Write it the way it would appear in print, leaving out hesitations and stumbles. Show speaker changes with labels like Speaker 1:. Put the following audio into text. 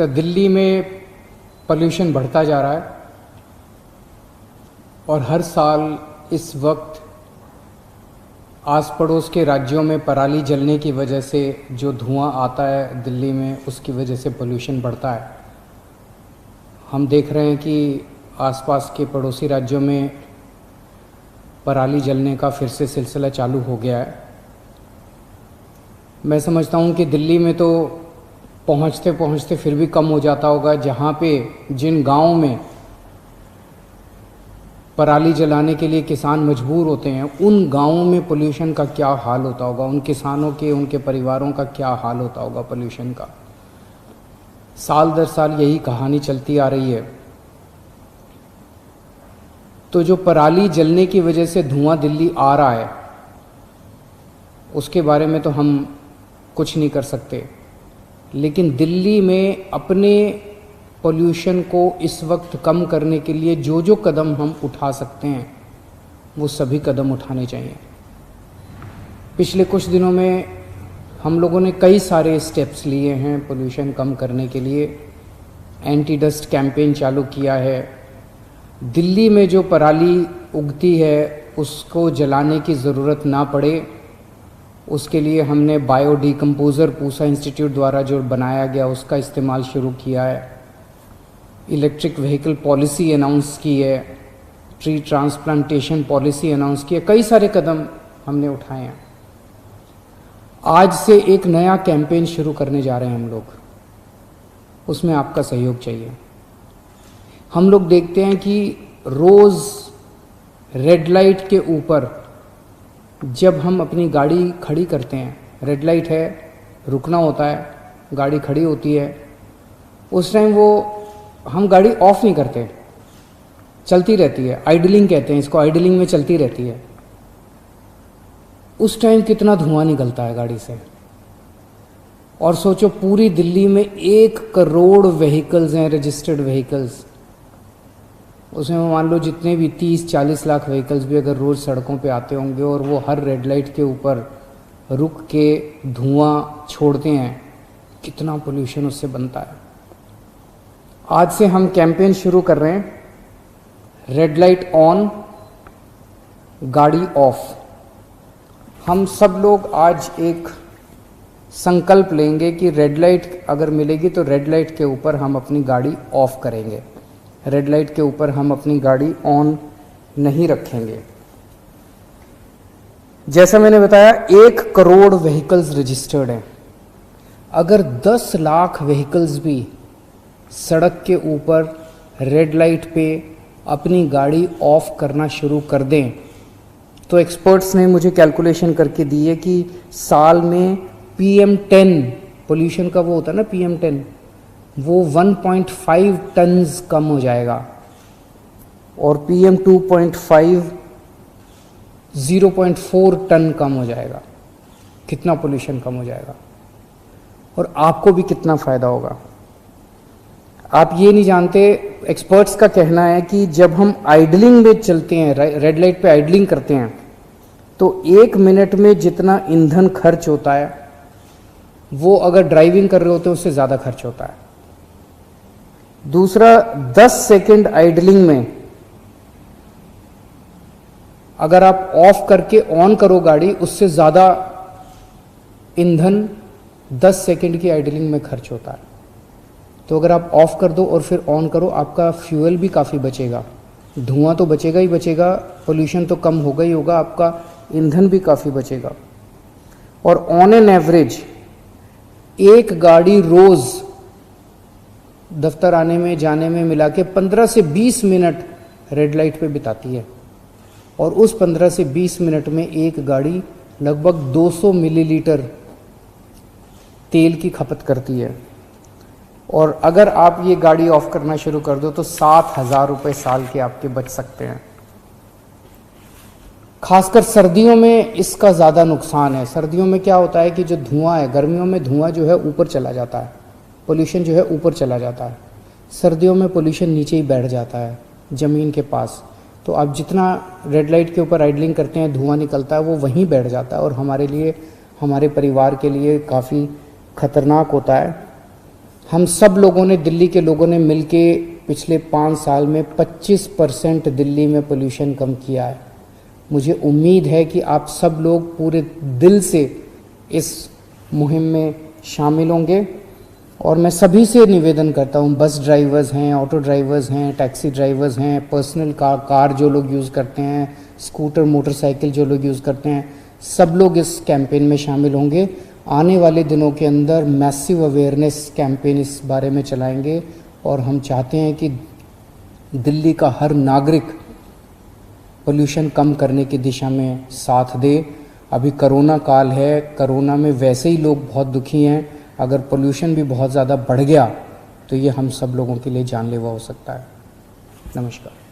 Speaker 1: वक्त दिल्ली में पोल्यूशन बढ़ता जा रहा है और हर साल इस वक्त आस पड़ोस के राज्यों में पराली जलने की वजह से जो धुआं आता है दिल्ली में, उसकी वजह से पोल्यूशन बढ़ता है। हम देख रहे हैं कि आसपास के पड़ोसी राज्यों में पराली जलने का फिर से सिलसिला चालू हो गया है। मैं समझता हूँ कि दिल्ली में तो पहुँचते पहुँचते फिर भी कम हो जाता होगा, जहाँ पे जिन गाँव में पराली जलाने के लिए किसान मजबूर होते हैं, उन गांवों में पोल्यूशन का क्या हाल होता होगा, उन किसानों के, उनके परिवारों का क्या हाल होता होगा पोल्यूशन का। साल दर साल यही कहानी चलती आ रही है। तो जो पराली जलने की वजह से धुआं दिल्ली आ रहा है, उसके बारे में तो हम कुछ नहीं कर सकते, लेकिन दिल्ली में अपने पोल्यूशन को इस वक्त कम करने के लिए जो जो कदम हम उठा सकते हैं, वो सभी कदम उठाने चाहिए। पिछले कुछ दिनों में हम लोगों ने कई सारे स्टेप्स लिए हैं पोल्यूशन कम करने के लिए। एंटी डस्ट कैंपेन चालू किया है। दिल्ली में जो पराली उगती है उसको जलाने की ज़रूरत ना पड़े, उसके लिए हमने बायो डिकम्पोज़र पूसा इंस्टीट्यूट द्वारा जो बनाया गया उसका इस्तेमाल शुरू किया है। इलेक्ट्रिक व्हीकल पॉलिसी अनाउंस की है, ट्री ट्रांसप्लांटेशन पॉलिसी अनाउंस की है, कई सारे कदम हमने उठाए हैं। आज से एक नया कैंपेन शुरू करने जा रहे हैं हम लोग, उसमें आपका सहयोग चाहिए। हम लोग देखते हैं कि रोज़ रेड लाइट के ऊपर जब हम अपनी गाड़ी खड़ी करते हैं, रेड लाइट है, रुकना होता है, गाड़ी खड़ी होती है, उस टाइम वो हम गाड़ी ऑफ नहीं करते, चलती रहती है, आइडलिंग कहते हैं इसको, आइडलिंग में चलती रहती है। उस टाइम कितना धुआं निकलता है गाड़ी से। और सोचो पूरी दिल्ली में 1 करोड़ व्हीकल्स हैं, रजिस्टर्ड व्हीकल्स। उसमें मान लो जितने भी 30-40 लाख व्हीकल्स भी अगर रोज़ सड़कों पे आते होंगे और वो हर रेड लाइट के ऊपर रुक के धुआं छोड़ते हैं, कितना पोल्यूशन उससे बनता है। आज से हम कैंपेन शुरू कर रहे हैं, रेड लाइट ऑन, गाड़ी ऑफ। हम सब लोग आज एक संकल्प लेंगे कि रेड लाइट अगर मिलेगी तो रेड लाइट के ऊपर हम अपनी गाड़ी ऑफ करेंगे, रेड लाइट के ऊपर हम अपनी गाड़ी ऑन नहीं रखेंगे। जैसा मैंने बताया 1 करोड़ व्हीकल्स रजिस्टर्ड हैं। अगर 10 लाख व्हीकल्स भी सड़क के ऊपर रेड लाइट पे अपनी गाड़ी ऑफ करना शुरू कर दें, तो एक्सपर्ट्स ने मुझे कैलकुलेशन करके दी है कि साल में PM10 पोल्यूशन का वो होता है ना, PM10, वो 1.5 टन्स कम हो जाएगा और PM2.5 0.4 टन कम हो जाएगा। कितना पोल्यूशन कम हो जाएगा और आपको भी कितना फ़ायदा होगा। आप ये नहीं जानते, एक्सपर्ट्स का कहना है कि जब हम आइडलिंग में चलते हैं, रेड लाइट पे आइडलिंग करते हैं, तो 1 मिनट में जितना ईंधन खर्च होता है वो अगर ड्राइविंग कर रहे होते हैं उससे ज़्यादा खर्च होता है। दूसरा, 10 सेकंड आइडलिंग में अगर आप ऑफ करके ऑन करो गाड़ी, उससे ज़्यादा ईंधन 10 सेकंड की आइडलिंग में खर्च होता है। तो अगर आप ऑफ कर दो और फिर ऑन करो, आपका फ्यूल भी काफ़ी बचेगा, धुआं तो बचेगा ही बचेगा, पोल्यूशन तो कम होगा ही होगा, आपका ईंधन भी काफ़ी बचेगा। और ऑन एन एवरेज एक गाड़ी रोज़ दफ्तर आने में जाने में मिला के 15 से 20 मिनट रेड लाइट पे बिताती है और उस 15 से 20 मिनट में एक गाड़ी लगभग 200 मिलीलीटर तेल की खपत करती है। और अगर आप ये गाड़ी ऑफ करना शुरू कर दो तो 7,000 रुपये साल के आपके बच सकते हैं। खासकर सर्दियों में इसका ज़्यादा नुकसान है। सर्दियों में क्या होता है कि जो धुआं है, गर्मियों में धुआं जो है ऊपर चला जाता है, पोल्यूशन जो है ऊपर चला जाता है, सर्दियों में पोल्यूशन नीचे ही बैठ जाता है ज़मीन के पास। तो आप जितना रेड लाइट के ऊपर आइडलिंग करते हैं, धुआं निकलता है वो वहीं बैठ जाता है और हमारे लिए, हमारे परिवार के लिए काफ़ी खतरनाक होता है। हम सब लोगों ने, दिल्ली के लोगों ने मिलके पिछले 5 साल में 25% दिल्ली में पोल्यूशन कम किया है। मुझे उम्मीद है कि आप सब लोग पूरे दिल से इस मुहिम में शामिल होंगे। और मैं सभी से निवेदन करता हूँ, बस ड्राइवर्स हैं, ऑटो ड्राइवर्स हैं, टैक्सी ड्राइवर्स हैं, पर्सनल कार जो लोग यूज़ करते हैं, स्कूटर मोटरसाइकिल जो लोग यूज़ करते हैं, सब लोग इस कैंपेन में शामिल होंगे। आने वाले दिनों के अंदर मैसिव अवेयरनेस कैंपेन इस बारे में चलाएंगे और हम चाहते हैं कि दिल्ली का हर नागरिक पोल्यूशन कम करने की दिशा में साथ दे। अभी कोरोना काल है, कोरोना में वैसे ही लोग बहुत दुखी हैं, अगर पोल्यूशन भी बहुत ज़्यादा बढ़ गया तो ये हम सब लोगों के लिए जानलेवा हो सकता है। नमस्कार।